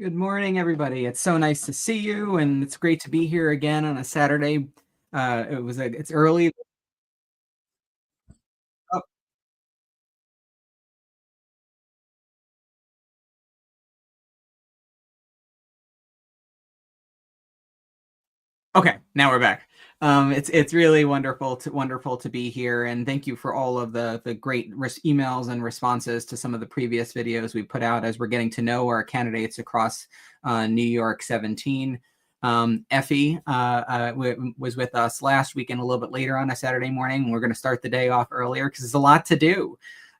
Good morning, everybody. It's so nice to see you, and it's great to be here again on a Saturday. It's early. Oh, okay, now we're back. It's really wonderful to be here, and thank you for all of the great emails and responses to some of the previous videos we put out as we're getting to know our candidates across New York 17. Effie was with us last weekend a little bit later on a Saturday morning. We're going to start the day off earlier because there's a lot to do.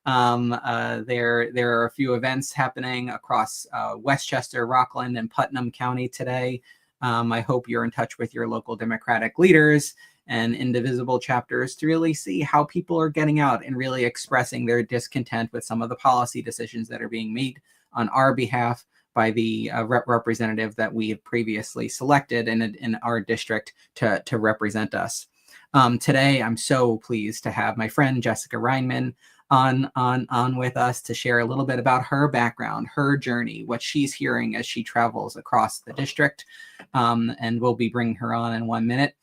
There are a few events happening across Westchester, Rockland, and Putnam County today. I hope you're in touch with your local Democratic leaders and indivisible chapters to really see how people are getting out and really expressing their discontent with some of the policy decisions that are being made on our behalf by the representative that we have previously selected in our district to represent us. Today, I'm so pleased to have my friend Jessica Reinmann on with us to share a little bit about her background, her journey, what she's hearing as she travels across the district. And we'll be bringing her on in 1 minute.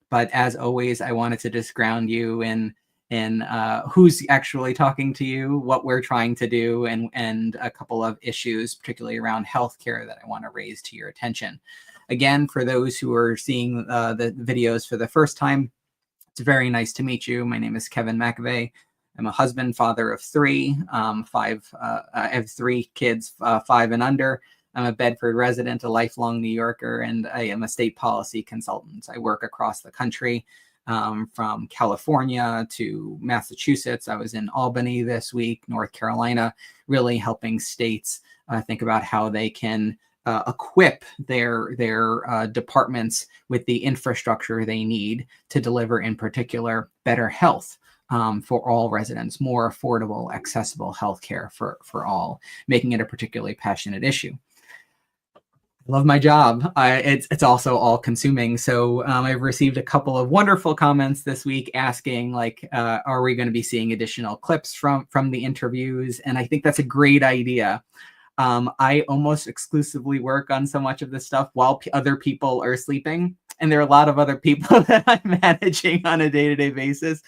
But as always, I wanted to just ground you in who's actually talking to you, what we're trying to do, and a couple of issues, particularly around healthcare, that I want to raise to your attention. Again, for those who are seeing the videos for the first time, it's very nice to meet you. My name is Kevin McAvey. I'm a husband, father of three. I have three kids, 5 and under. I'm a Bedford resident, a lifelong New Yorker, and I am a state policy consultant. I work across the country, from California to Massachusetts. I was in Albany this week, North Carolina, really helping states think about how they can equip their departments with the infrastructure they need to deliver, in particular, better health for all residents, more affordable, accessible healthcare for all, making it a particularly passionate issue. I love my job. It's also all consuming. So I've received a couple of wonderful comments this week asking, like, are we going to be seeing additional clips from the interviews? And I think that's a great idea. I almost exclusively work on so much of this stuff while other people are sleeping. And there are a lot of other people that I'm managing on a day-to-day basis.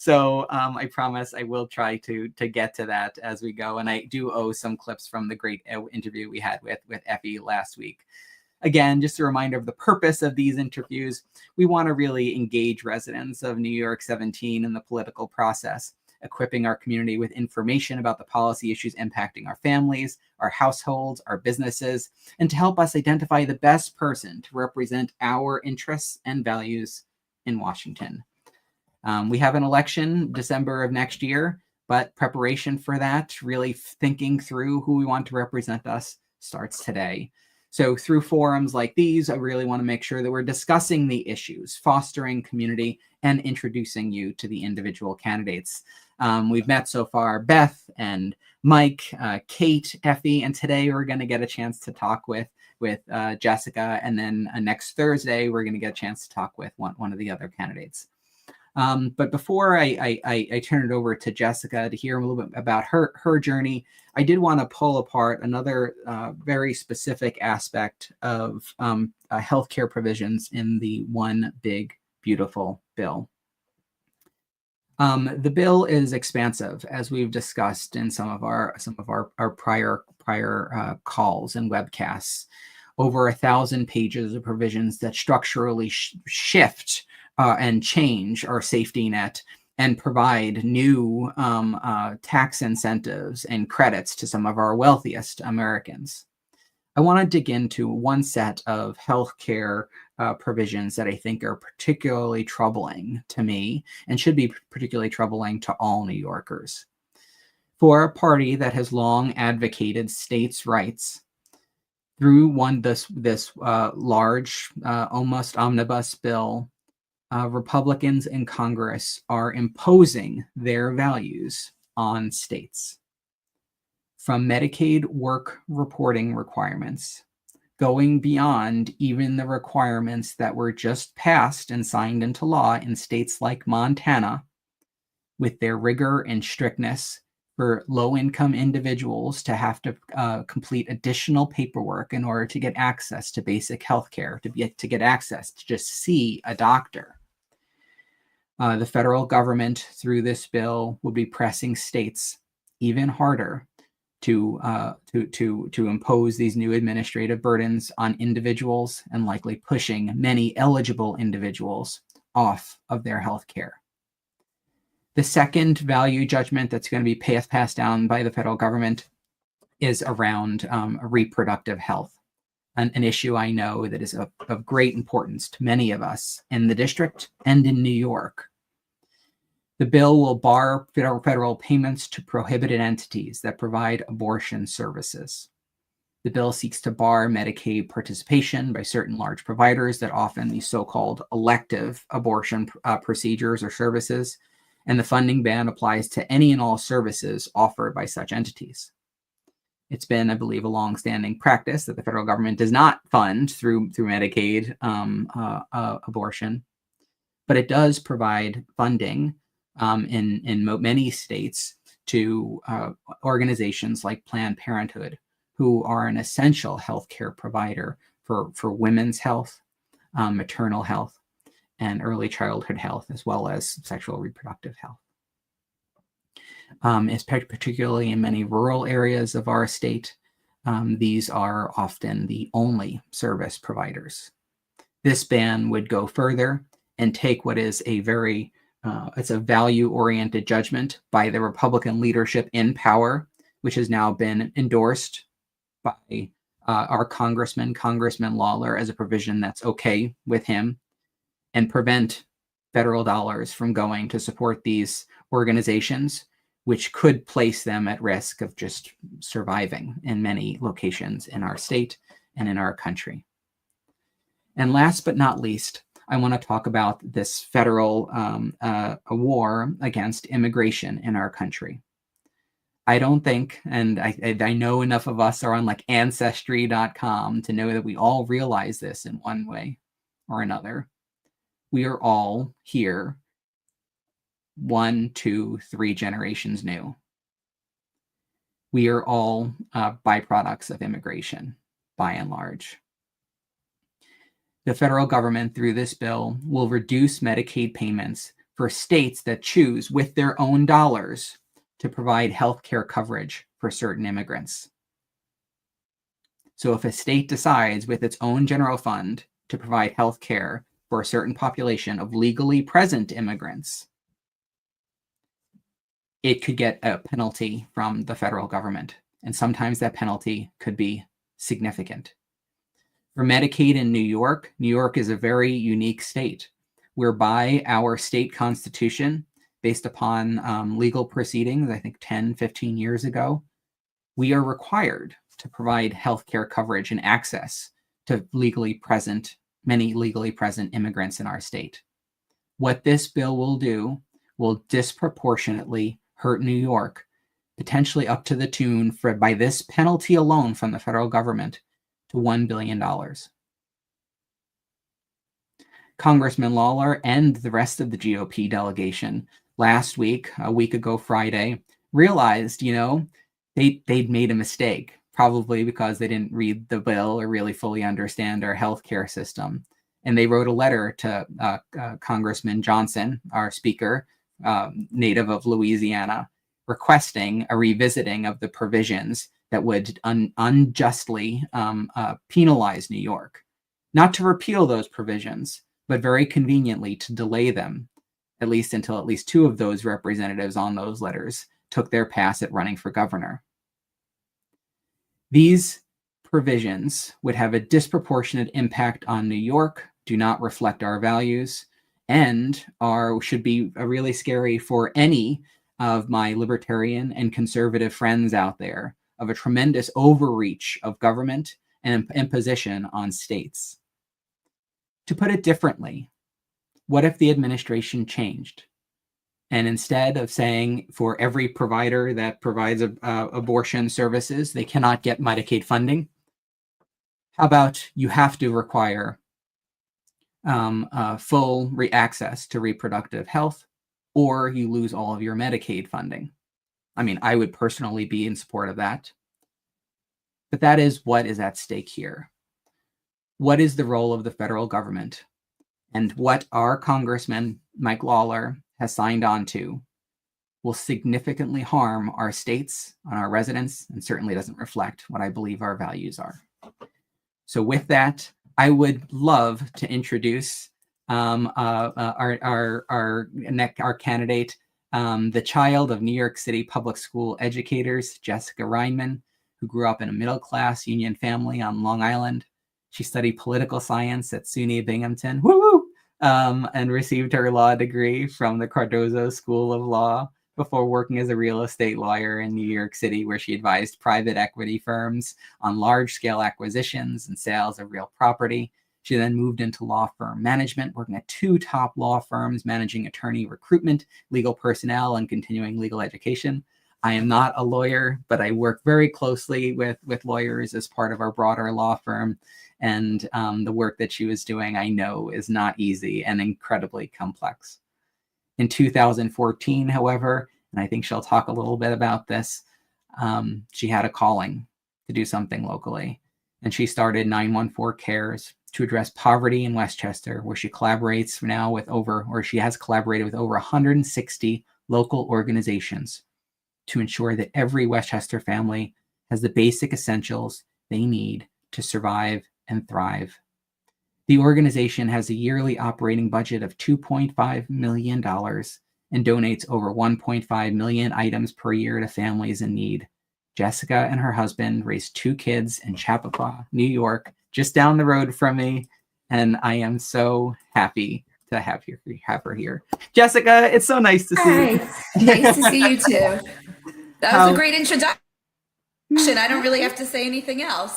So I promise I will try to get to that as we go. And I do owe some clips from the great interview we had with Effie last week. Again, just a reminder of the purpose of these interviews. We want to really engage residents of New York 17 in the political process, equipping our community with information about the policy issues impacting our families, our households, our businesses, and to help us identify the best person to represent our interests and values in Washington. We have an election December of next year, but preparation for that, really thinking through who we want to represent us, starts today. So through forums like these, I really want to make sure that we're discussing the issues, fostering community, and introducing you to the individual candidates. We've met so far Beth and Mike, Kate, Effie, and today we're going to get a chance to talk with Jessica, and then next Thursday we're going to get a chance to talk with one of the other candidates. But before I turn it over to Jessica to hear a little bit about her journey, I did want to pull apart another very specific aspect of healthcare provisions in the One Big Beautiful Bill. The bill is expansive, as we've discussed in some of our prior calls and webcasts. Over 1,000 pages of provisions that structurally shift and change our safety net and provide new tax incentives and credits to some of our wealthiest Americans. I want to dig into one set of healthcare provisions that I think are particularly troubling to me and should be particularly troubling to all New Yorkers. For a party that has long advocated states' rights, through this large, almost omnibus bill, Republicans in Congress are imposing their values on states. From Medicaid work reporting requirements, going beyond even the requirements that were just passed and signed into law in states like Montana, with their rigor and strictness for low-income individuals to have to complete additional paperwork in order to get access to basic health care, to get access to just see a doctor. The federal government, through this bill, will be pressing states even harder to impose these new administrative burdens on individuals and likely pushing many eligible individuals off of their health care. The second value judgment that's going to be passed down by the federal government is around reproductive health, an issue I know that is of great importance to many of us in the district and in New York. The bill will bar federal payments to prohibited entities that provide abortion services. The bill seeks to bar Medicaid participation by certain large providers that often these so-called elective abortion procedures or services, and the funding ban applies to any and all services offered by such entities. It's been, I believe, a long-standing practice that the federal government does not fund through Medicaid abortion, but it does provide funding in many states to organizations like Planned Parenthood, who are an essential healthcare provider for women's health, maternal health, and early childhood health, as well as sexual reproductive health. Particularly in many rural areas of our state, these are often the only service providers. This ban would go further and take what is a very it's a value-oriented judgment by the Republican leadership in power, which has now been endorsed by our Congressman Lawler, as a provision that's okay with him, and prevent federal dollars from going to support these organizations, which could place them at risk of just surviving in many locations in our state and in our country. And last but not least, I want to talk about this federal war against immigration in our country. I don't think, and I know enough of us are on like Ancestry.com to know that we all realize this in one way or another. We are all here 1, 2, 3 generations new. We are all byproducts of immigration, by and large. The federal government, through this bill, will reduce Medicaid payments for states that choose, with their own dollars, to provide health care coverage for certain immigrants. So if a state decides, with its own general fund, to provide health care for a certain population of legally present immigrants, it could get a penalty from the federal government. And sometimes that penalty could be significant. For Medicaid in New York is a very unique state, whereby our state constitution, based upon legal proceedings, I think 10, 15 years ago, we are required to provide healthcare coverage and access to many legally present immigrants in our state. What this bill will do will disproportionately hurt New York, potentially up to the tune, by this penalty alone from the federal government, to $1 billion. Congressman Lawler and the rest of the GOP delegation last week, a week ago Friday, realized, they'd made a mistake, probably because they didn't read the bill or really fully understand our healthcare system. And they wrote a letter to Congressman Johnson, our speaker, native of Louisiana, requesting a revisiting of the provisions that would unjustly penalize New York. Not to repeal those provisions, but very conveniently to delay them, at least until at least 2 of those representatives on those letters took their pass at running for governor. These provisions would have a disproportionate impact on New York, do not reflect our values, and should be really scary for any of my libertarian and conservative friends out there, of a tremendous overreach of government and imposition on states. To put it differently, what if the administration changed? And instead of saying for every provider that provides abortion services, they cannot get Medicaid funding, how about you have to require full access to reproductive health, or you lose all of your Medicaid funding? I mean, I would personally be in support of that. But that is what is at stake here. What is the role of the federal government? And what our Congressman, Mike Lawler, has signed on to will significantly harm our states and our residents, and certainly doesn't reflect what I believe our values are. So with that, I would love to introduce our candidate, the child of New York City public school educators, Jessica Reinmann, who grew up in a middle-class union family on Long Island. She studied political science at SUNY Binghamton, and received her law degree from the Cardozo School of Law before working as a real estate lawyer in New York City, where she advised private equity firms on large-scale acquisitions and sales of real property. She then moved into law firm management, working at 2 top law firms, managing attorney recruitment, legal personnel, and continuing legal education. I am not a lawyer, but I work very closely with lawyers as part of our broader law firm. And the work that she was doing, I know, is not easy and incredibly complex. In 2014, however, and I think she'll talk a little bit about this, she had a calling to do something locally. And she started 914 Cares to address poverty in Westchester, where she collaborates now with she has collaborated with over 160 local organizations to ensure that every Westchester family has the basic essentials they need to survive and thrive. The organization has a yearly operating budget of $2.5 million and donates over 1.5 million items per year to families in need. Jessica and her husband raised 2 kids in Chappaqua, New York, just down the road from me, and I am so happy to have her here. Jessica, it's so nice to see you. Nice to see you too. That was a great introduction. I don't really have to say anything else.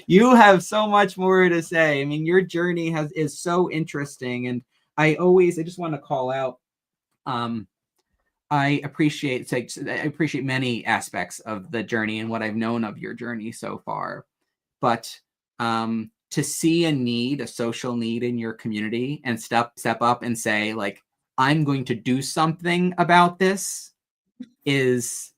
You have so much more to say. I mean, your journey is so interesting, and I just want to call out. I appreciate many aspects of the journey and what I've known of your journey so far, but to see a social need in your community and step up and say, like, I'm going to do something about this, is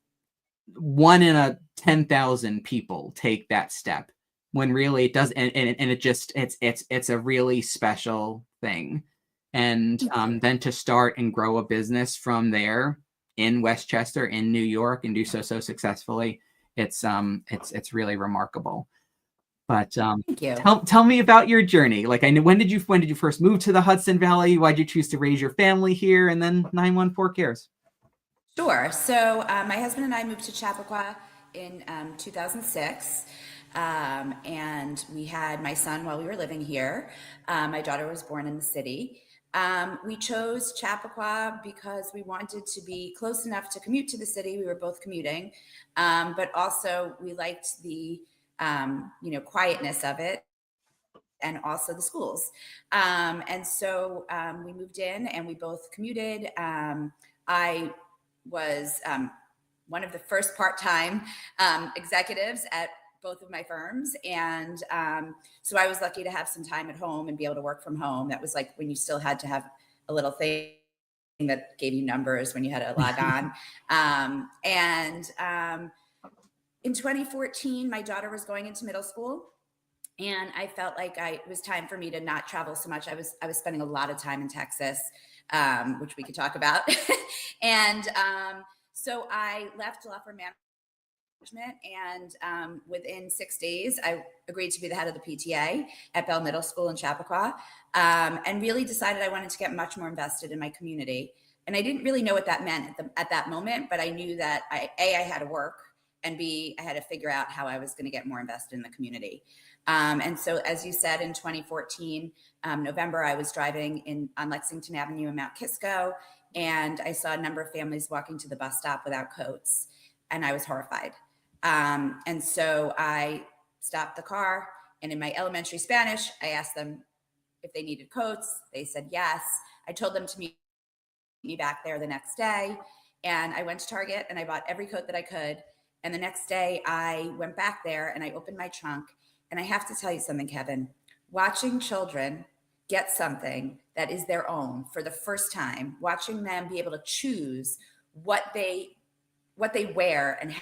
1 in 10,000 people take that step, when really it does, and it's a really special thing. And then to start and grow a business from there in Westchester, in New York, and do so successfully, it's really remarkable. But Thank you. Tell me about your journey. Like, when did you first move to the Hudson Valley? Why did you choose to raise your family here? And then 914 Cares. Sure. So my husband and I moved to Chappaqua in 2006. And we had my son while we were living here. My daughter was born in the city. We chose Chappaqua because we wanted to be close enough to commute to the city. We were both commuting, but also we liked the quietness of it, and also the schools. And so we moved in and we both commuted. I was one of the first part-time executives at both of my firms. And so I was lucky to have some time at home and be able to work from home. That was like when you still had to have a little thing that gave you numbers when you had to log on. In 2014, my daughter was going into middle school. And I felt like it was time for me to not travel so much. I was spending a lot of time in Texas, which we could talk about. And so I left law firm management, and within 6 days, I agreed to be the head of the PTA at Bell Middle School in Chappaqua, and really decided I wanted to get much more invested in my community. And I didn't really know what that meant at that moment, but I knew that I had to work, and B, I had to figure out how I was going to get more invested in the community. And so, as you said, in 2014, November, I was driving on Lexington Avenue in Mount Kisco, and I saw a number of families walking to the bus stop without coats, and I was horrified. And so I stopped the car, and in my elementary Spanish, I asked them if they needed coats. They said yes. I told them to meet me back there the next day, and I went to Target, and I bought every coat that I could. And the next day, I went back there, and I opened my trunk. And I have to tell you something, Kevin, watching children get something that is their own for the first time, watching them be able to choose what they what they wear and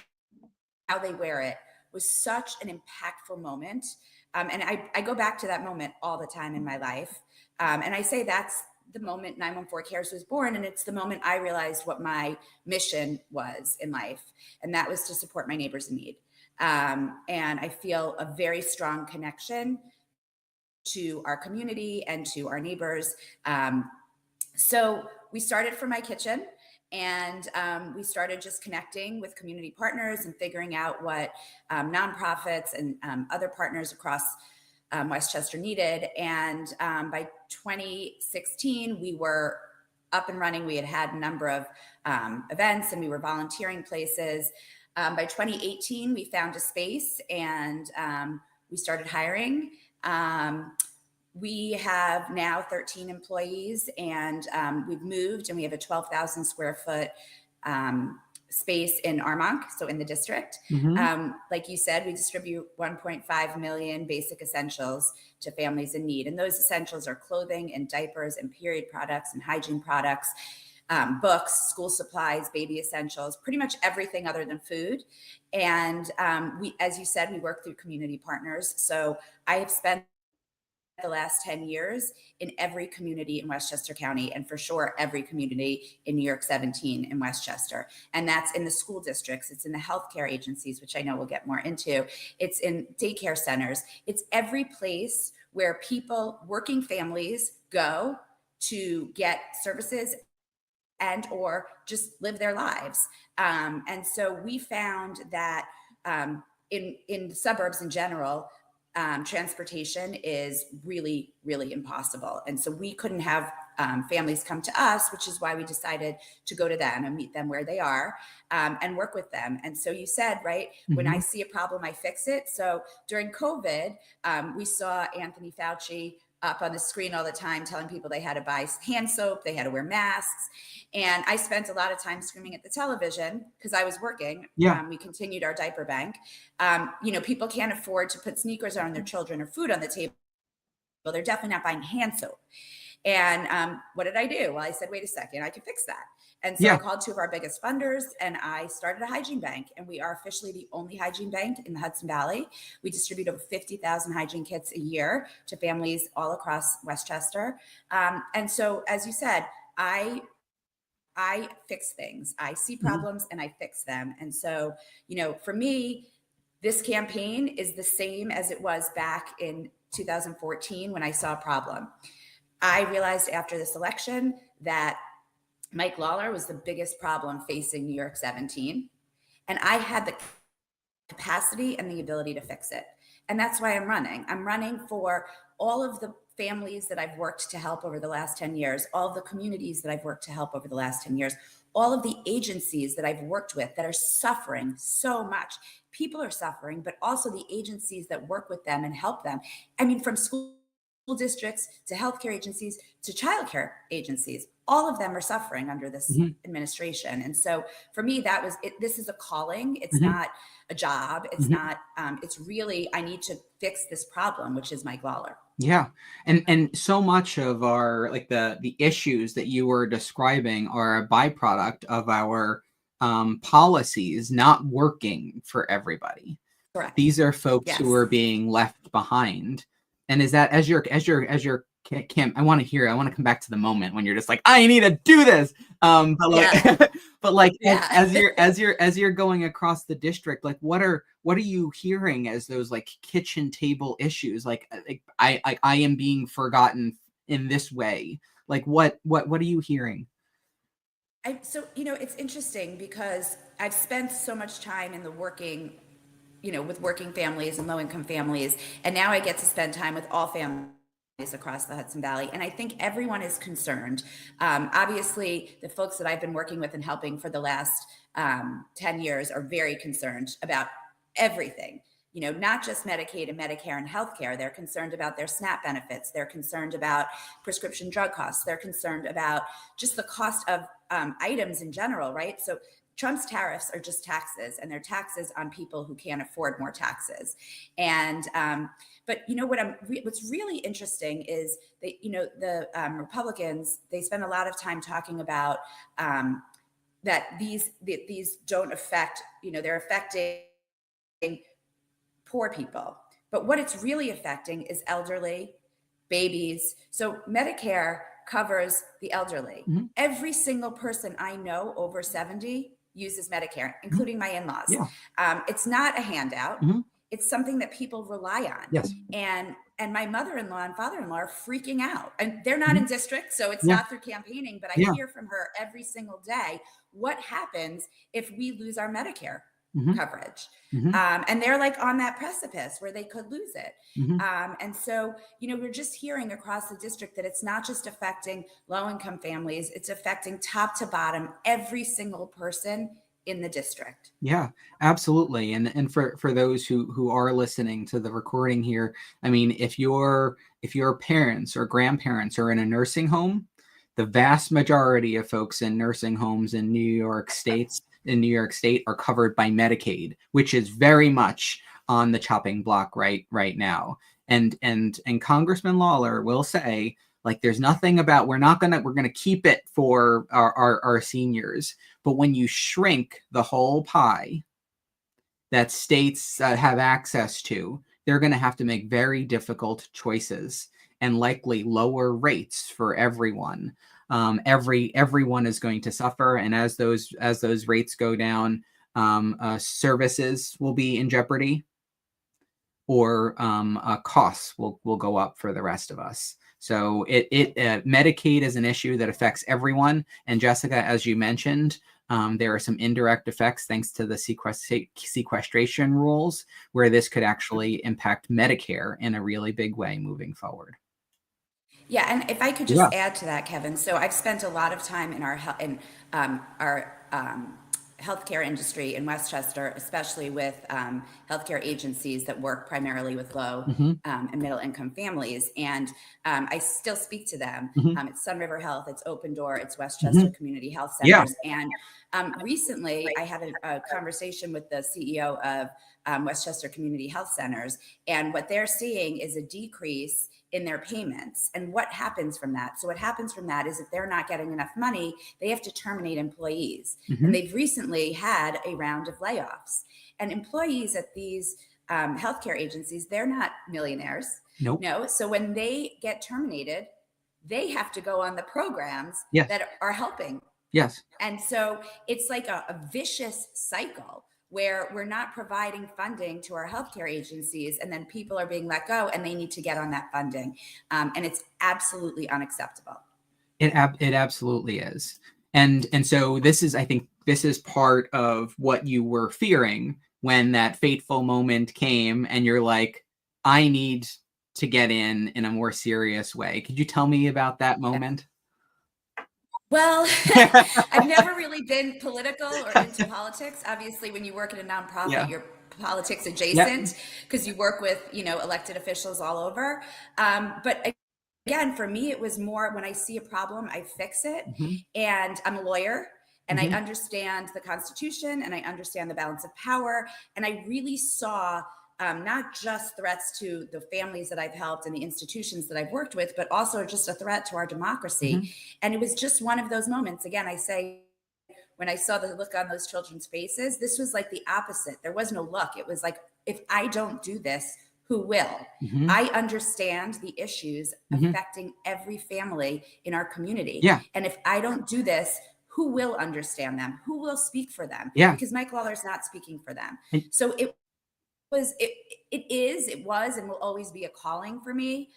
how they wear it was such an impactful moment. And I go back to that moment all the time in my life. And I say that's the moment 914 Cares was born. And it's the moment I realized what my mission was in life. And that was to support my neighbors in need. And I feel a very strong connection to our community and to our neighbors. So we started from my kitchen, and we started just connecting with community partners and figuring out what nonprofits and other partners across Westchester needed. And by 2016, we were up and running. We had a number of events, and we were volunteering places. By 2018, we found a space, and we started hiring. We have now 13 employees, and we've moved, and we have a 12,000 square foot space in Armonk, so in the district. Like you said, we distribute 1.5 million basic essentials to families in need. And those essentials are clothing and diapers and period products and hygiene products, books, school supplies, baby essentials, pretty much everything other than food. And we, as you said, we work through community partners. So I have spent the last 10 years in every community in Westchester County, and for sure every community in New York 17 in Westchester. And that's in the school districts, it's in the healthcare agencies, which I know we'll get more into, it's in daycare centers, it's every place where people, working families, go to get services and or just live their lives. And so we found that in the suburbs in general, transportation is really, really impossible. And so we couldn't have families come to us, which is why we decided to go to them and meet them where they are and work with them. And so you said, right, when I see a problem, I fix it. So during COVID, we saw Anthony Fauci up on the screen all the time telling people they had to buy hand soap, they had to wear masks. And I spent a lot of time screaming at the television because I was working. We continued our diaper bank. People can't afford to put sneakers on their children or food on the table. Well, they're definitely not buying hand soap. And what did I do? Well, I said, wait a second, I can fix that. And so I called two of our biggest funders, and I started a hygiene bank. And we are officially the only hygiene bank in the Hudson Valley. We distribute over 50,000 hygiene kits a year to families all across Westchester. And so, as you said, I fix things. I see problems and I fix them. And so, for me, this campaign is the same as it was back in 2014 when I saw a problem. I realized after this election that Mike Lawler was the biggest problem facing New York 17. And I had the capacity and the ability to fix it. And that's why I'm running. I'm running for all of the families that I've worked to help over the last 10 years, all of the communities that I've worked to help over the last 10 years, all of the agencies that I've worked with that are suffering so much. People are suffering, but also the agencies that work with them and help them. I mean, from school districts to healthcare agencies to childcare agencies, all of them are suffering under this administration. And so for me, that was it. This is a calling. It's not a job. It's not, it's really, I need to fix this problem, which is Mike Lawler. Yeah. And so much of our, like the issues that you were describing are a byproduct of our policies not working for everybody. Correct. These are folks who are being left behind. And is that as your Kim, I want to come back to the moment when you're just like, I need to do this. As you're going across the district, like what are you hearing as those like kitchen table issues? Like I am being forgotten in this way. Like what are you hearing? So it's interesting because I've spent so much time in the working, with working families and low-income families. And now I get to spend time with all families across the Hudson Valley. And I think everyone is concerned. Obviously, the folks that I've been working with and helping for the last 10 years are very concerned about everything. Not just Medicaid and Medicare and healthcare. They're concerned about their SNAP benefits. They're concerned about prescription drug costs. They're concerned about just the cost of items in general, right? So Trump's tariffs are just taxes, and they're taxes on people who can't afford more taxes. And but what's really interesting is that the Republicans, they spend a lot of time talking about that these don't affect, they're affecting poor people. But what it's really affecting is elderly, babies. So Medicare covers the elderly. Mhm. Every single person I know over 70 uses Medicare, including my in-laws. Yeah. It's not a handout. Mhm. It's something that people rely on. Yes. And my mother-in-law and father-in-law are freaking out. And they're not in district, so it's Yeah. not through campaigning, but I Yeah. hear from her every single day, what happens if we lose our Medicare Mhm. coverage? Mhm. And they're like on that precipice where they could lose it. Mhm. And so, we're just hearing across the district that it's not just affecting low-income families, it's affecting top to bottom, every single person in the district. Yeah, absolutely. And for those who are listening to the recording here, I mean, if your parents or grandparents are in a nursing home, the vast majority of folks in nursing homes in New York State are covered by Medicaid, which is very much on the chopping block right now. And Congressman Lawler will say, like, there's nothing about we're gonna keep it for our seniors. But when you shrink the whole pie that states have access to, they're going to have to make very difficult choices and likely lower rates for everyone. Everyone is going to suffer, and as those rates go down, services will be in jeopardy, or costs will go up for the rest of us. So Medicaid is an issue that affects everyone. And Jessica, as you mentioned, there are some indirect effects thanks to the sequestration rules, where this could actually impact Medicare in a really big way moving forward. Yeah, and if I could just add to that, Kevin. So I've spent a lot of time in our healthcare industry in Westchester, especially with healthcare agencies that work primarily with low and middle income families. And I still speak to them. It's Sun River Health, it's Open Door, it's Westchester Community Health Centers. And recently I had a conversation with the CEO of Westchester Community Health Centers. And what they're seeing is a decrease in their payments. And what happens from that? So what happens from that is if they're not getting enough money, they have to terminate employees. And they've recently had a round of layoffs. And employees at these healthcare agencies, they're not millionaires. Nope. No. So when they get terminated, they have to go on the programs that are helping. Yes. And so it's like a vicious cycle where we're not providing funding to our healthcare agencies, and then people are being let go and they need to get on that funding. And it's absolutely unacceptable. It absolutely is. And so I think this is part of what you were fearing when that fateful moment came and you're like, I need to get in a more serious way. Could you tell me about that moment? Well, I've never really been political or into politics. Obviously, when you work in a nonprofit, you're politics adjacent because you work with, elected officials all over. But again, for me, it was more when I see a problem, I fix it. And I'm a lawyer and I understand the Constitution and I understand the balance of power. And I really saw not just threats to the families that I've helped and the institutions that I've worked with, but also just a threat to our democracy. And it was just one of those moments. Again, I say, when I saw the look on those children's faces, this was like the opposite. There was no look. It was like, if I don't do this, who will? I understand the issues affecting every family in our community. And if I don't do this, who will understand them? Who will speak for them? Because Mike Lawler's not speaking for them. So it was and will always be a calling for me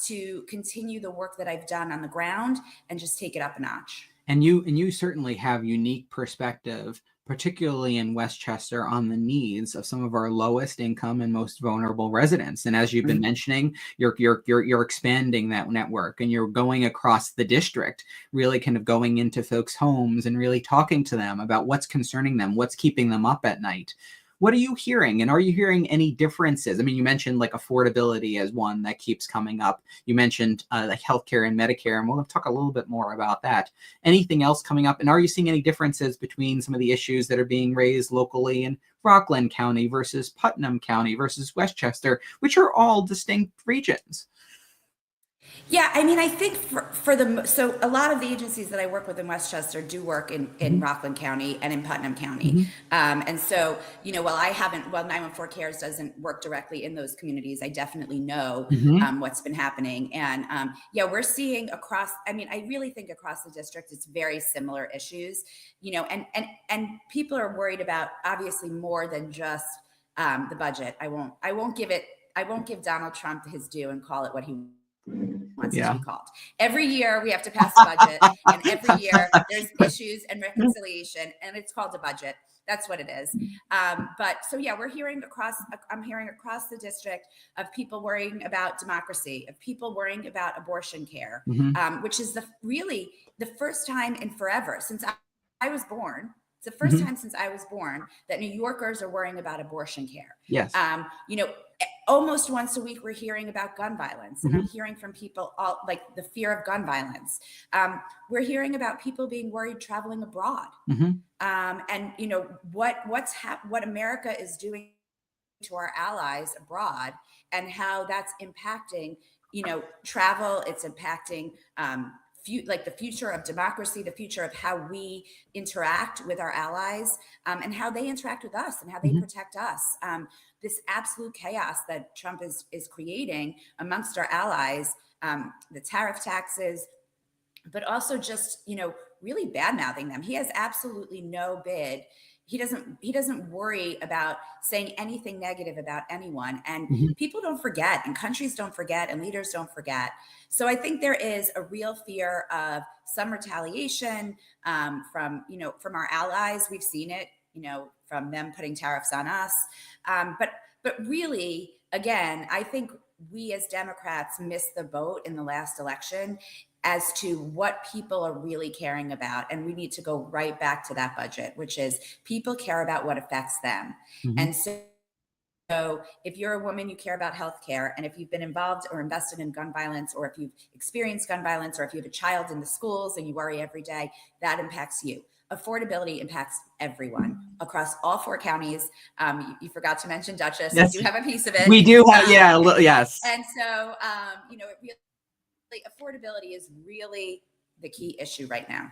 to continue the work that I've done on the ground and just take it up a notch. And you certainly have unique perspective, particularly in Westchester, on the needs of some of our lowest income and most vulnerable residents. And as you've been mentioning, you're expanding that network and you're going across the district, really kind of going into folks' homes and really talking to them about what's concerning them, what's keeping them up at night. What are you hearing? And are you hearing any differences? I mean, you mentioned like affordability as one that keeps coming up. You mentioned like healthcare and Medicare, and we'll talk a little bit more about that. Anything else coming up? And are you seeing any differences between some of the issues that are being raised locally in Rockland County versus Putnam County versus Westchester, which are all distinct regions? Yeah, I mean, I think so a lot of the agencies that I work with in Westchester do work in Mhm. Rockland County and in Putnam County. Mhm. And so, while 914 Cares doesn't work directly in those communities, I definitely know Mhm. what's been happening. And yeah, we're seeing I mean, I really think across the district, it's very similar issues, and people are worried about obviously more than just the budget. I won't give Donald Trump his due and call it what he wants it to Yeah. be called. Every year we have to pass a budget, and every year there's issues and reconciliation, and it's called a budget. That's what it is. But so yeah, I'm hearing across the district of people worrying about democracy, of people worrying about abortion care, Mhm. which is really the first time in forever since I was born. It's the first Mhm. time since I was born that New Yorkers are worrying about abortion care. Yes. Almost once a week we're hearing about gun violence, and I'm Mhm. hearing from people all like the fear of gun violence. We're hearing about people being worried traveling abroad, Mhm. and what America is doing to our allies abroad, and how that's impacting travel. It's impacting the future of democracy, the future of how we interact with our allies, and how they interact with us and how they Mhm. protect us. This absolute chaos that Trump is creating amongst our allies, the tariff taxes, but also just really bad mouthing them. He has absolutely no bid. He doesn't worry about saying anything negative about anyone, and Mhm. people don't forget, and countries don't forget, and leaders don't forget. So I think there is a real fear of some retaliation, from our allies. We've seen it, from them putting tariffs on us. But really, again, I think we as Democrats missed the boat in the last election as to what people are really caring about. And we need to go right back to that budget, which is people care about what affects them. Mhm. And so if you're a woman, you care about healthcare. And if you've been involved or invested in gun violence, or if you've experienced gun violence, or if you have a child in the schools and you worry every day, that impacts you. Affordability impacts everyone across all four counties. You forgot to mention Dutchess. We Yes. do have a piece of it. We do have, yeah, yes. And so, it really, affordability is really the key issue right now.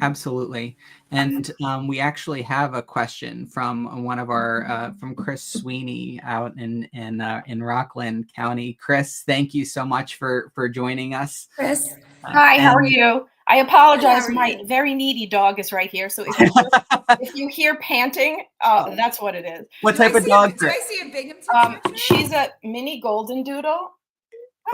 Absolutely. And we actually have a question from one of our from Chris Sweeney out in Rockland County. Chris, thank you so much for joining us. Chris, Hi, how are you? I apologize. How are My you? very needy dog is right here. So if you hear panting, that's what it is. What type of dog, Do Chris? I see a Binghamton picture? She's a mini golden doodle.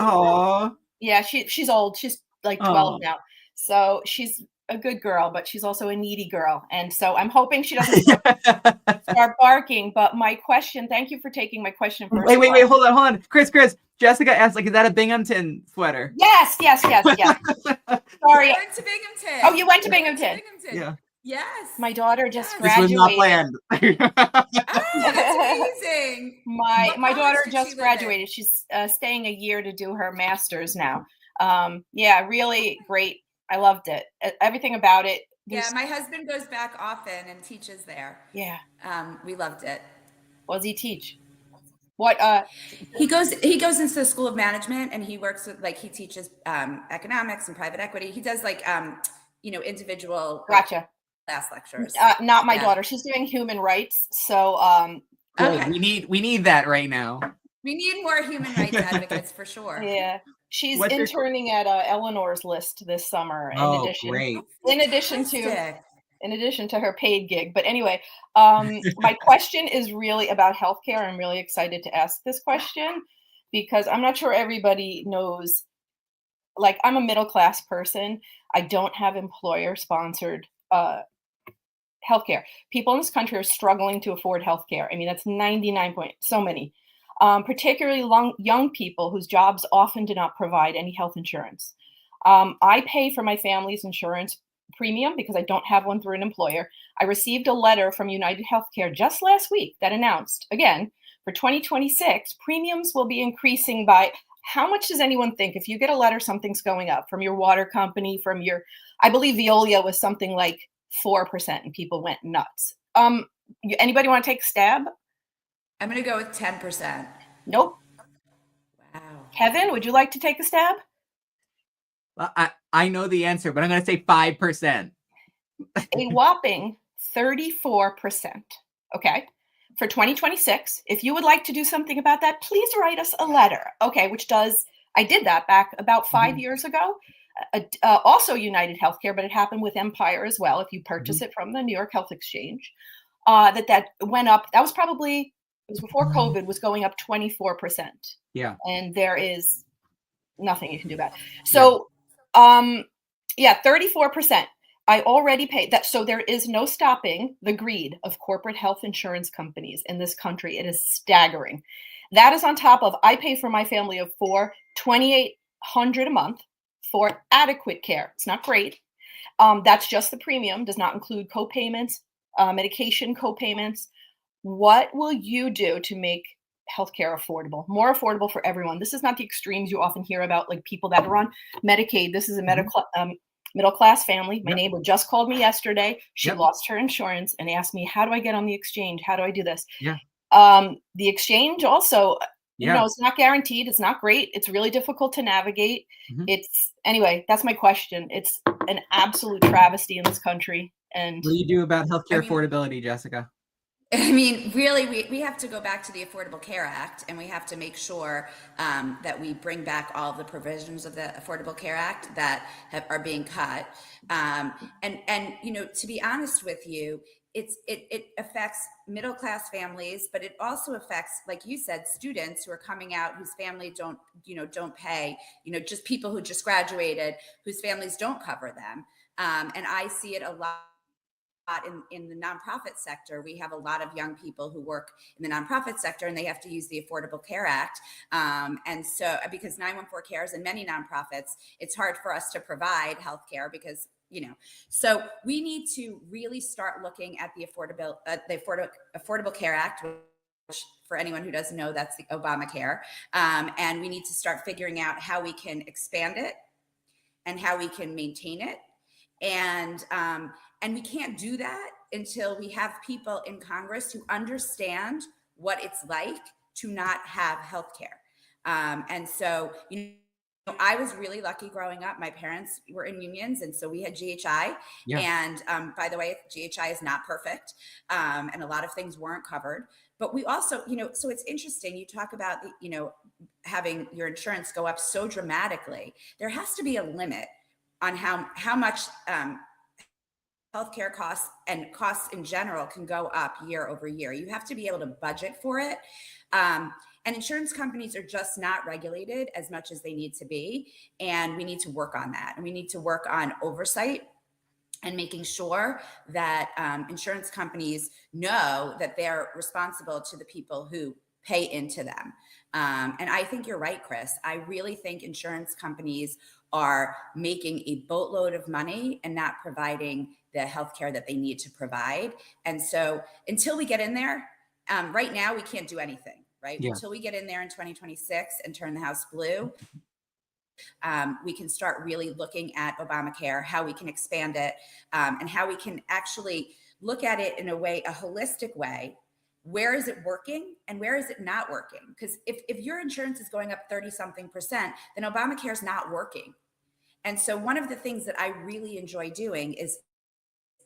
Oh, Yeah, she's old. She's like 12 now. So she's a good girl, but she's also a needy girl. And so I'm hoping she doesn't start barking. But my question, thank you for taking my question first. Wait, hold on. Chris, Jessica asked, like, is that a Binghamton sweater? Yes. Sorry. I went to Binghamton. Oh, you went to Binghamton. Yeah. Yes. My daughter just This was not graduated. planned. That's amazing. My daughter did just she live in? graduated. She's staying a year to do her master's now. Yeah, really great. I loved it. Everything about it. Yeah, my husband goes back often and teaches there. Yeah. We loved it. What does he teach? What? He goes into the School of Management, and he works with, like, he teaches economics and private equity. He does individual Gotcha. class lectures. Not my daughter. She's doing human rights. So Good. Okay. We need that right now. We need more human rights advocates for sure. Yeah. She's interning at Eleanor's List this summer. Great. In addition to her paid gig. But anyway, my question is really about healthcare. I'm really excited to ask this question because I'm not sure everybody knows. Like, I'm a middle class person. I don't have employer sponsored healthcare. People in this country are struggling to afford healthcare. I mean, that's 99 point so many. Particularly young people whose jobs often do not provide any health insurance. I pay for my family's insurance premium because I don't have one through an employer. I received a letter from United Healthcare just last week that announced, again, for 2026, premiums will be increasing by, how much does anyone think? If you get a letter, something's going up from your water company, from your, I believe Veolia was something like 4%, and people went nuts. Anybody want to take a stab? I'm going to go with 10%. Nope. Wow. Kevin, would you like to take a stab? Well, I know the answer, but I'm going to say 5%. A whopping 34%. Okay. For 2026, if you would like to do something about that, please write us a letter. Okay. I did that back about 5 years ago. Also United Healthcare, but it happened with Empire as well. If you purchase it from the New York Health Exchange, that went up. That was it was before COVID, was going up 24%. Yeah. And there is nothing you can do about it. So, 34%. I already paid that. So there is no stopping the greed of corporate health insurance companies in this country. It is staggering. That is on top of, I pay for my family of four, $2,800 a month for adequate care. It's not great. That's just the premium, does not include co-payments, medication co-payments. What will you do to make healthcare affordable, more affordable for everyone? This is not the extremes you often hear about, like people that are on Medicaid. This is a middle-class family. My neighbor just called me yesterday. She lost her insurance and asked me, how do I get on the exchange? How do I do this? Yeah. The exchange also, it's not guaranteed. It's not great. It's really difficult to navigate. Anyway, that's my question. It's an absolute travesty in this country. And what do you do about healthcare affordability, Jessica? I mean, really, we have to go back to the Affordable Care Act, and we have to make sure that we bring back all of the provisions of the Affordable Care Act that are being cut. And to be honest with you, it affects middle class families, but it also affects, like you said, students who are coming out whose family don't pay, just people who just graduated whose families don't cover them. And I see it a lot in the nonprofit sector. We have a lot of young people who work in the nonprofit sector, and they have to use the Affordable Care Act. And so, because 914 cares in many nonprofits, it's hard for us to provide healthcare because, so we need to really start looking at the Affordable Care Act, which, for anyone who doesn't know, that's the Obamacare. And we need to start figuring out how we can expand it and how we can maintain it. And we can't do that until we have people in Congress who understand what it's like to not have healthcare. And so, I was really lucky growing up. My parents were in unions, and so we had GHI. Yeah. And by the way, GHI is not perfect, and a lot of things weren't covered. But we also, so it's interesting. You talk about, having your insurance go up so dramatically. There has to be a limit on how much healthcare costs and costs in general can go up year over year. You have to be able to budget for it. And insurance companies are just not regulated as much as they need to be. And we need to work on that. And we need to work on oversight and making sure that insurance companies know that they're responsible to the people who pay into them. And I think you're right, Chris. I really think insurance companies are making a boatload of money and not providing the healthcare that they need to provide. And so until we get in there, right now we can't do anything, right? Yeah. Until we get in there in 2026 and turn the House blue, we can start really looking at Obamacare, how we can expand it, and how we can actually look at it in a holistic way. Where is it working and where is it not working? Because if your insurance is going up 30-something%, then Obamacare is not working. And so one of the things that I really enjoy doing is,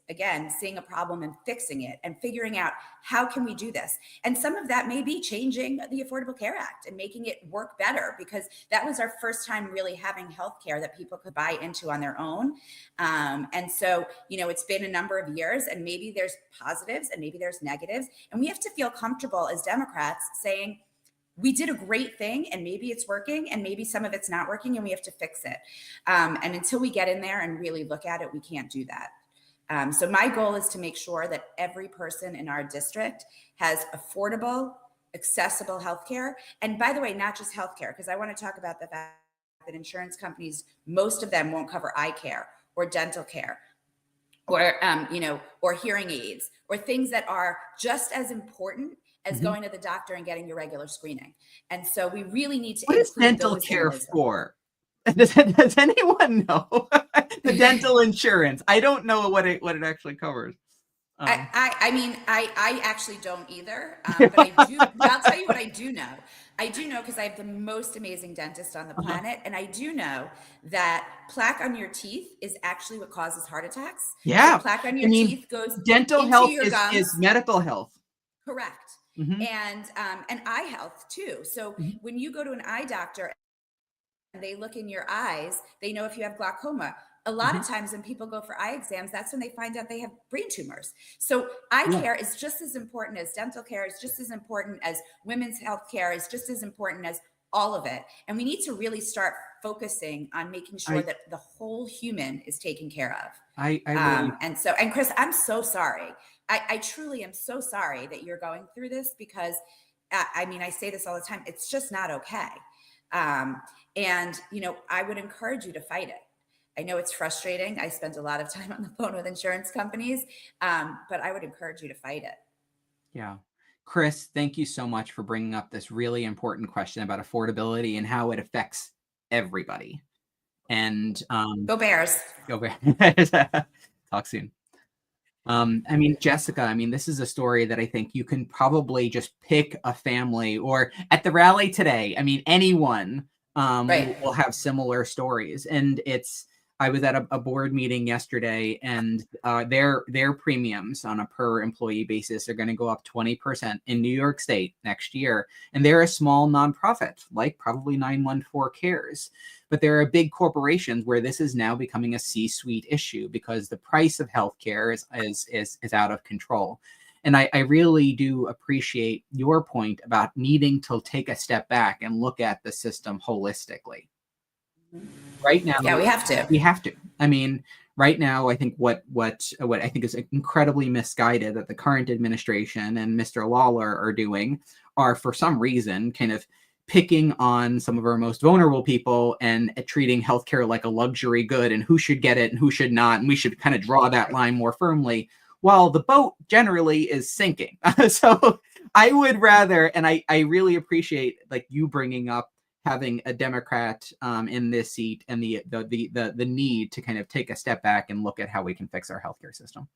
again, seeing a problem and fixing it and figuring out how can we do this. And some of that may be changing the Affordable Care Act and making it work better, because that was our first time really having healthcare that people could buy into on their own. And so, it's been a number of years, and maybe there's positives and maybe there's negatives. And we have to feel comfortable as Democrats saying, we did a great thing and maybe it's working and maybe some of it's not working and we have to fix it. And until we get in there and really look at it, we can't do that. So my goal is to make sure that every person in our district has affordable, accessible healthcare. And by the way, not just healthcare, because I want to talk about the fact that insurance companies, most of them won't cover eye care or dental care or, or hearing aids or things that are just as important as going to the doctor and getting your regular screening. And so we really need to. What is dental care for? Does anyone know? The dental insurance. I don't know what it actually covers. I mean, I actually don't either. But I do. I'll tell you what I do know. I do know, because I have the most amazing dentist on the planet, and I do know that plaque on your teeth is actually what causes heart attacks. Yeah. So plaque on your teeth goes dental into health your is gums. medical health. Correct. Mhm. And eye health too. So Mhm. when you go to an eye doctor and they look in your eyes, they know if you have glaucoma. A lot of times when people go for eye exams, that's when they find out they have brain tumors. So eye care is just as important as dental care, is just as important as women's health care, is just as important as all of it. And we need to really start focusing on making sure that the whole human is taken care of. I really, And Chris, I'm so sorry. I truly am so sorry that you're going through this, because I mean, I say this all the time. It's just not okay. And, you know, I would encourage you to fight it. I know it's frustrating. I spent a lot of time on the phone with insurance companies, but I would encourage you to fight it. yeah. Chris, thank you so much for bringing up this really important question about affordability and how it affects everybody. And Go Bears. go Bears. Talk soon. I mean, Jessica, I mean, this is a story that I think you can probably just pick a family, or at the rally today, I mean, anyone will have similar stories. And I was at a board meeting yesterday, and their premiums on a per employee basis are going to go up 20% in New York State next year. And they're a small nonprofit, like probably 914 Cares. But there are big corporations where this is now becoming a C-suite issue because the price of healthcare is out of control. And I really do appreciate your point about needing to take a step back and look at the system holistically. Right now, yeah, we have to. We have to. I mean, right now, I think what I think is incredibly misguided that the current administration and Mr. Lawler are doing are, for some reason, kind of picking on some of our most vulnerable people and treating healthcare like a luxury good, and who should get it and who should not, and we should kind of draw that line more firmly, while the boat generally is sinking. So I would rather, and I really appreciate like you bringing up having a Democrat in this seat and the need to kind of take a step back and look at how we can fix our healthcare system.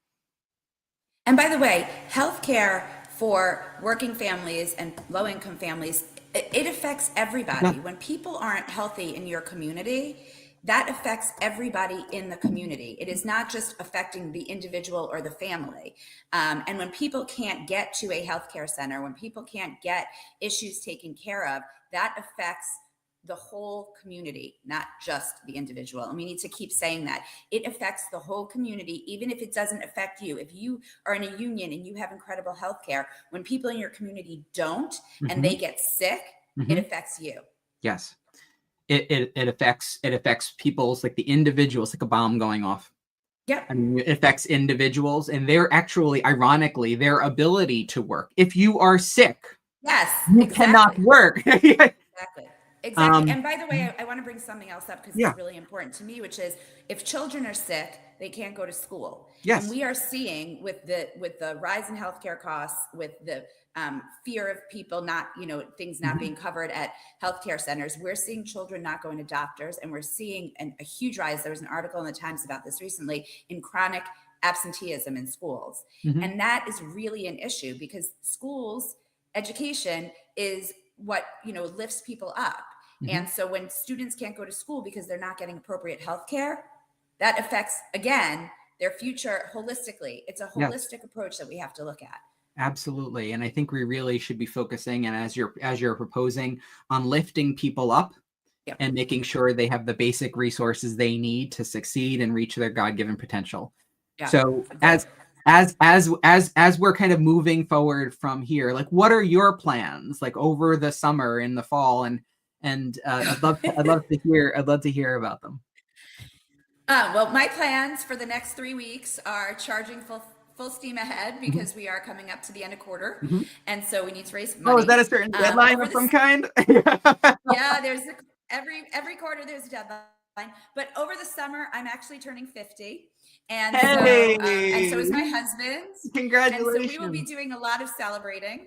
And by the way, healthcare for working families and low-income families, it affects everybody. Yeah. When people aren't healthy in your community, that affects everybody in the community. It is not just affecting the individual or the family. And when people can't get to a healthcare center, when people can't get issues taken care of, that affects the whole community, not just the individual. And we need to keep saying that. It affects the whole community, even if it doesn't affect you. If you are in a union and you have incredible health care, when people in your community don't and they get sick, it affects you. Yes. It affects people's, like the individuals, like a bomb going off. Yeah. I mean, it affects individuals, and they're actually, ironically, their ability to work. If you are sick, yes, you cannot work. Exactly. And by the way, I want to bring something else up because it's really important to me, which is if children are sick, they can't go to school. Yes. And we are seeing with the rise in healthcare costs, with the fear of people not, things not being covered at healthcare centers, we're seeing children not going to doctors, and we're seeing a huge rise. There was an article in the Times about this recently, in chronic absenteeism in schools. And that is really an issue, because schools education is what lifts people up. And so when students can't go to school because they're not getting appropriate health care, that affects, again, their future holistically. It's a holistic approach that we have to look at. Absolutely. And I think we really should be focusing, and as you're proposing, on lifting people up and making sure they have the basic resources they need to succeed and reach their God-given potential. So as we're kind of moving forward from here, like, what are your plans like over the summer, in the fall, and I'd love to hear about them. Well, my plans for the next 3 weeks are charging full steam ahead, because we are coming up to the end of quarter, and so we need to raise money. Oh, is that a certain deadline of some kind? Yeah, there's every quarter there's a deadline. But over the summer, I'm actually turning 50. And so is my husband. Congratulations. And so we will be doing a lot of celebrating,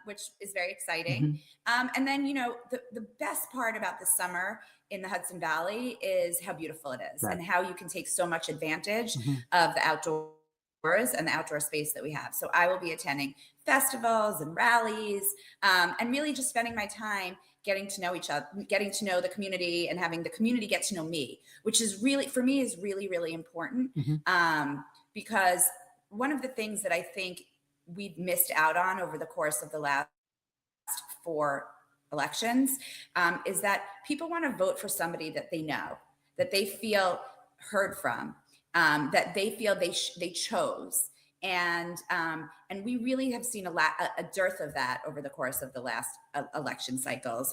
which is very exciting. And then, the best part about the summer in the Hudson Valley is how beautiful it is, and how you can take so much advantage of the outdoors and the outdoor space that we have. So I will be attending festivals and rallies, and really just spending my time getting to know each other, getting to know the community, and having the community get to know me, which is really, for me, is really, really important. Because one of the things that I think we've missed out on over the course of the last 4 elections is that people want to vote for somebody that they know, that they feel heard from, that they feel they chose. And we really have seen a dearth of that over the course of the last election cycles.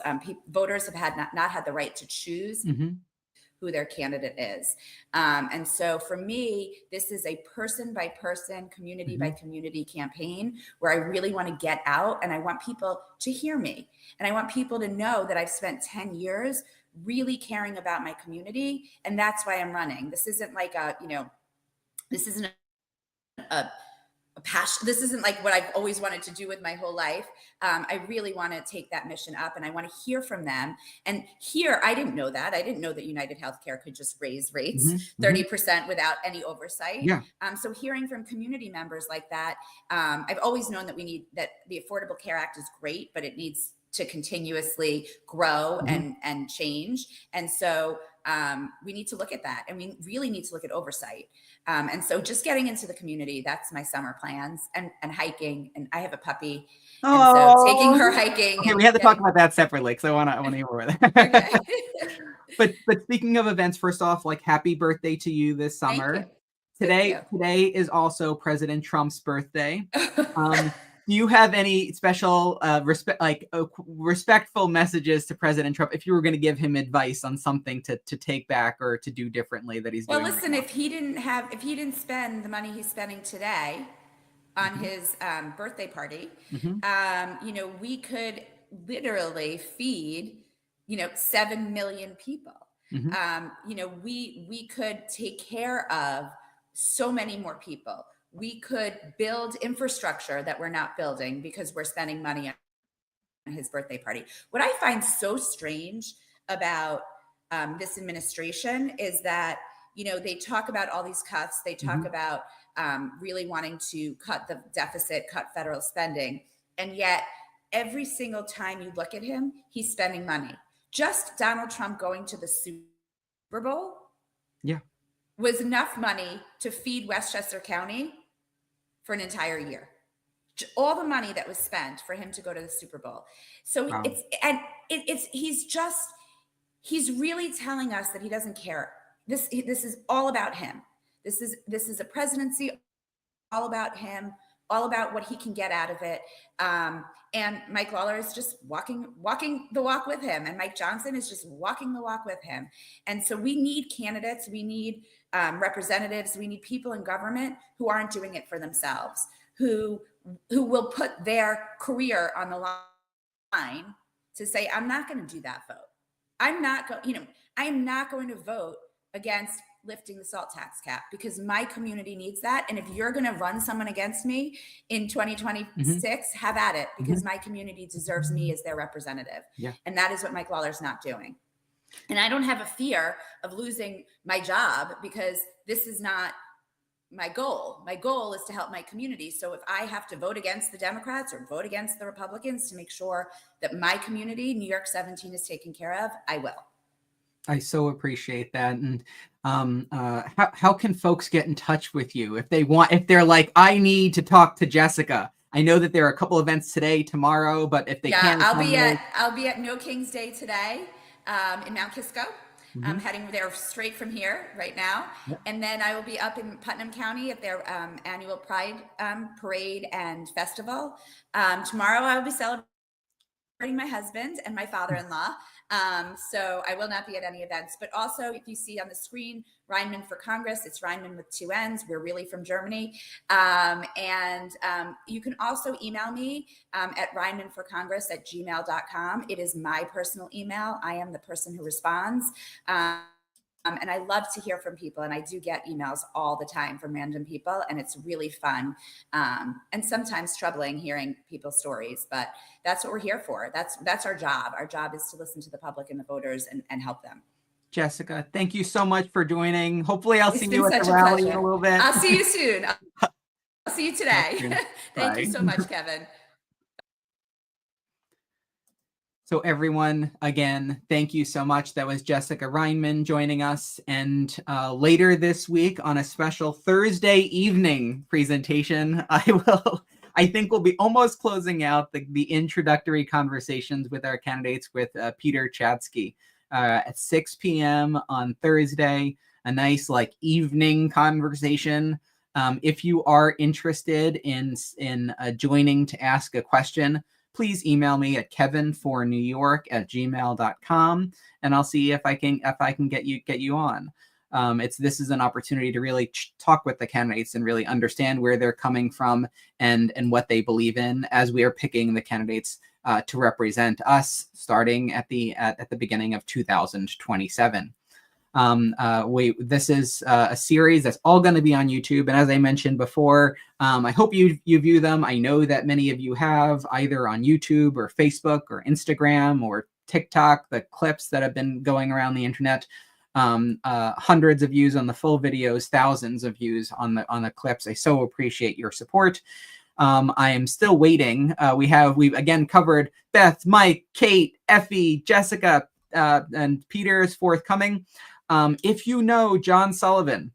Voters have not had the right to choose who their candidate is. And so for me, this is a person by person, community by community campaign where I really want to get out, and I want people to hear me. And I want people to know that I've spent 10 years really caring about my community. And that's why I'm running. This isn't like this isn't a passion. This isn't like what I've always wanted to do with my whole life. I really want to take that mission up, and I want to hear from them. And here, I didn't know that. I didn't know that United Healthcare could just raise rates 30% without any oversight. Yeah. So hearing from community members like that, I've always known that that the Affordable Care Act is great, but it needs to continuously grow and change. And so we need to look at that, and we really need to look at oversight. And so just getting into the community, that's my summer plans, and hiking. And I have a puppy. And so taking her hiking. Okay, we have to talk about that separately, because I want to hear more of that. Okay. But speaking of events, first off, like, happy birthday to you this summer. Today is also President Trump's birthday. Do you have any special respectful messages to President Trump if you were going to give him advice on something to take back or to do differently that he's doing? Well, listen, right if he didn't spend the money he's spending today on his birthday party, we could literally feed 7 million people. We could take care of so many more people. We could build infrastructure that we're not building because we're spending money on his birthday party. What I find so strange about this administration is that, they talk about all these cuts. They talk about really wanting to cut the deficit, cut federal spending. And yet every single time you look at him, he's spending money. Just Donald Trump going to the Super Bowl was enough money to feed Westchester County for an entire year. All the money that was spent for him to go to the Super Bowl. So he's really telling us that he doesn't care. This is all about him. This is a presidency all about him, all about what he can get out of it. And Mike Lawler is just walking the walk with him. And Mike Johnson is just walking the walk with him. And so we need candidates. We need representatives. We need people in government who aren't doing it for themselves, who will put their career on the line to say, I'm not going to do that vote. I am not going to vote against lifting the salt tax cap because my community needs that. And if you're going to run someone against me in 2026, have at it, because my community deserves me as their representative. Yeah. And that is what Mike Lawler's not doing. And I don't have a fear of losing my job because this is not my goal. My goal is to help my community. So if I have to vote against the Democrats or vote against the Republicans to make sure that my community, New York 17, is taken care of, I will. I so appreciate that. And how can folks get in touch with you if they're like, I need to talk to Jessica? I know that there are a couple events today, tomorrow, but if they can't, I'll be at No King's Day today in Mount Kisco. I'm heading there straight from here right now. Yep. And then I will be up in Putnam County at their annual Pride Parade and Festival. Tomorrow I will be celebrating my husband and my father-in-law. So I will not be at any events, but also if you see on the screen, Reinmann for Congress, it's Reinmann with 2 N's. We're really from Germany. And you can also email me at reinmannforcongress@gmail.com. It is my personal email. I am the person who responds. And I love to hear from people. And I do get emails all the time from random people. And it's really fun and sometimes troubling hearing people's stories. But that's what we're here for. That's our job. Our job is to listen to the public and the voters and help them. Jessica, thank you so much for joining. Hopefully I'll see you at the rally in a little bit. I'll see you soon. see you today. Thank you so much, Kevin. So everyone, again, thank you so much. That was Jessica Reinmann joining us. And later this week on a special Thursday evening presentation, I think we'll be almost closing out the introductory conversations with our candidates with Peter Chadsky at 6 p.m. on Thursday, a nice evening conversation. If you are interested in joining to ask a question, please email me at KevinforNewYork@gmail.com, and I'll see if I can get you on. This is an opportunity to really talk with the candidates and really understand where they're coming from and what they believe in as we are picking the candidates to represent us starting at the beginning of 2027. This is a series that's all going to be on YouTube. And as I mentioned before, I hope you view them. I know that many of you have either on YouTube or Facebook or Instagram or TikTok, the clips that have been going around the internet. Hundreds of views on the full videos, thousands of views on the clips. I so appreciate your support. I am still waiting. We've again covered Beth, Mike, Kate, Effie, Jessica, and Peter is forthcoming. If you know John Sullivan,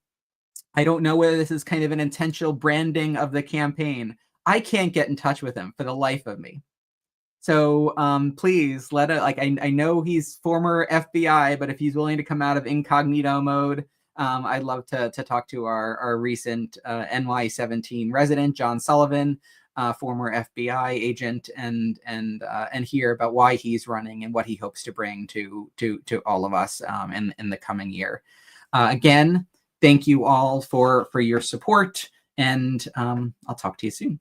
I don't know whether this is kind of an intentional branding of the campaign. I can't get in touch with him for the life of me. So please I know he's former FBI, but if he's willing to come out of incognito mode, I'd love to talk to our recent NY17 resident, John Sullivan, former FBI agent, and hear about why he's running and what he hopes to bring to all of us in the coming year. Again, thank you all for your support, and I'll talk to you soon.